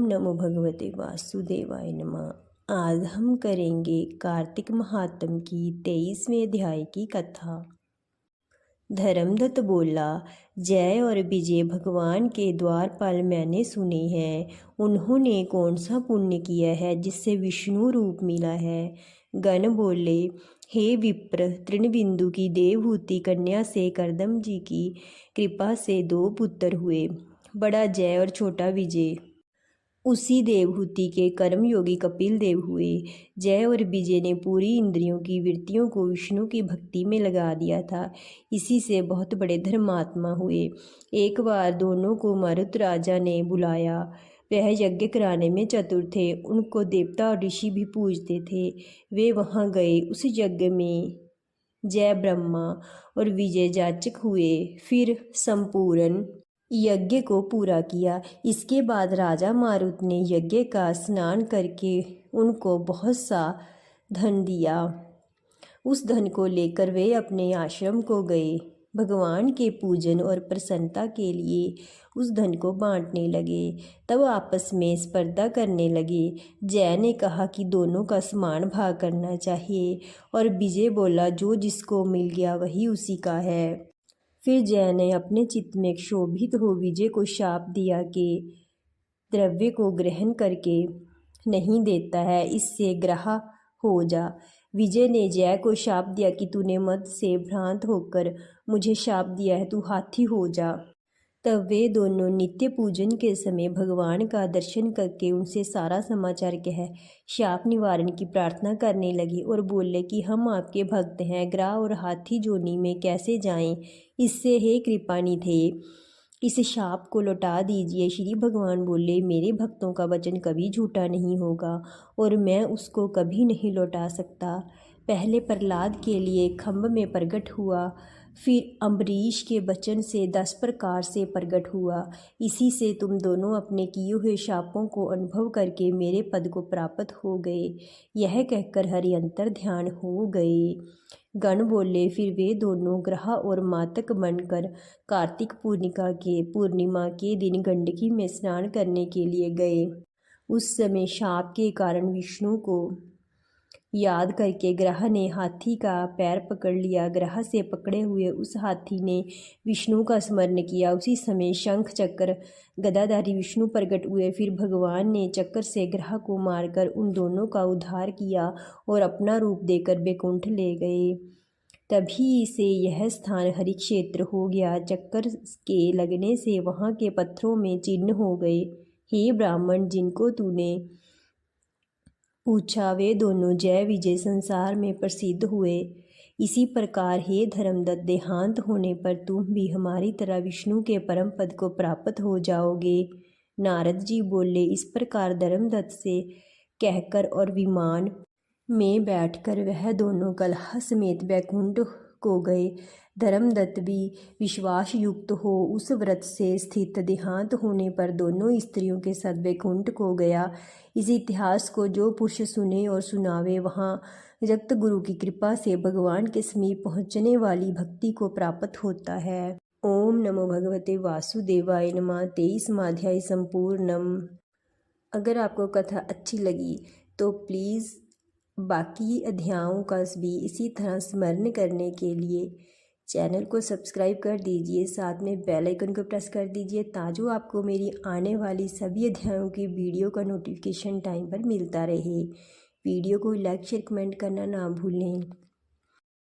ओम नमो भगवते वासुदेवाय नमः। आज हम करेंगे कार्तिक महात्म की 23वें अध्याय की कथा। धर्मदत्त बोला, जय और विजय भगवान के द्वारपाल मैंने सुने हैं। उन्होंने कौन सा पुण्य किया है जिससे विष्णु रूप मिला है। गण बोले, हे विप्र, तृणबिंदु की देवहूति कन्या से करदम जी की कृपा से 2 पुत्र हुए, बड़ा जय और छोटा विजय। उसी देवहूति के कर्मयोगी कपिल देव हुए। जय और विजय ने पूरी इंद्रियों की वृत्तियों को विष्णु की भक्ति में लगा दिया था। इसी से बहुत बड़े धर्मात्मा हुए। एक बार दोनों को मरुत राजा ने बुलाया। वह यज्ञ कराने में चतुर थे। उनको देवता और ऋषि भी पूजते थे। वे वहाँ गए। उस यज्ञ में जय ब्रह्मा और विजय जाचक हुए। फिर संपूर्ण यज्ञ को पूरा किया। इसके बाद राजा मारुत ने यज्ञ का स्नान करके उनको बहुत सा धन दिया। उस धन को लेकर वे अपने आश्रम को गए। भगवान के पूजन और प्रसन्नता के लिए उस धन को बांटने लगे। तब आपस में स्पर्धा करने लगे। जय ने कहा कि दोनों का समान भाग करना चाहिए और विजय बोला, जो जिसको मिल गया वही उसी का है। फिर जय ने अपने चित्त में क्षोभित हो विजय को शाप दिया कि द्रव्य को ग्रहण करके नहीं देता है, इससे ग्रहा हो जा। विजय ने जय को शाप दिया कि तूने मद से भ्रांत होकर मुझे शाप दिया है, तू हाथी हो जा। तब वे दोनों नित्य पूजन के समय भगवान का दर्शन करके उनसे सारा समाचार कह शाप निवारण की प्रार्थना करने लगे और बोले कि हम आपके भक्त हैं, ग्रह और हाथी जोनी में कैसे जाएं। इससे हे कृपानिधे, इस शाप को लौटा दीजिए। श्री भगवान बोले, मेरे भक्तों का वचन कभी झूठा नहीं होगा और मैं उसको कभी नहीं लौटा सकता। पहले प्रहलाद के लिए खम्भ में प्रकट हुआ, फिर अम्बरीश के वचन से 10 प्रकार से प्रकट हुआ। इसी से तुम दोनों अपने किए हुए शापों को अनुभव करके मेरे पद को प्राप्त हो गए। यह कहकर हरिअंतर ध्यान हो गए। गण बोले, फिर वे दोनों ग्रह और मातक बनकर कार्तिक पूर्णिमा के दिन गंडकी में स्नान करने के लिए गए। उस समय शाप के कारण विष्णु को याद करके ग्रह ने हाथी का पैर पकड़ लिया। ग्रह से पकड़े हुए उस हाथी ने विष्णु का स्मरण किया। उसी समय शंख चक्र गदाधारी विष्णु प्रकट हुए। फिर भगवान ने चक्र से ग्रह को मारकर उन दोनों का उद्धार किया और अपना रूप देकर बैकुंठ ले गए। तभी से यह स्थान हरि क्षेत्र हो गया। चक्कर के लगने से वहाँ के पत्थरों में चिन्ह हो गए। हे ब्राह्मण, जिनको तूने पूछा वे दोनों जय विजय संसार में प्रसिद्ध हुए। इसी प्रकार हे धर्मदत्त, देहांत होने पर तुम भी हमारी तरह विष्णु के परम पद को प्राप्त हो जाओगे। नारद जी बोले, इस प्रकार धर्मदत्त से कहकर और विमान में बैठकर वह दोनों कलह समेत बैकुंठ को गए। धर्मदत्त भी विश्वास युक्त हो उस व्रत से स्थित देहांत होने पर दोनों स्त्रियों के साथ बैकुंठ को गया। इस इतिहास को जो पुरुष सुने और सुनावे, वहाँ जगत गुरु की कृपा से भगवान के समीप पहुँचने वाली भक्ति को प्राप्त होता है। ओम नमो भगवते वासुदेवाय नमः। 23वां अध्याय संपूर्णम। अगर आपको कथा अच्छी लगी तो प्लीज़ बाकी अध्यायों का भी इसी तरह स्मरण करने के लिए चैनल को सब्सक्राइब कर दीजिए। साथ में बेल आइकन को प्रेस कर दीजिए ताकि आपको मेरी आने वाली सभी अध्यायों की वीडियो का नोटिफिकेशन टाइम पर मिलता रहे। वीडियो को लाइक शेयर कमेंट करना ना भूलें।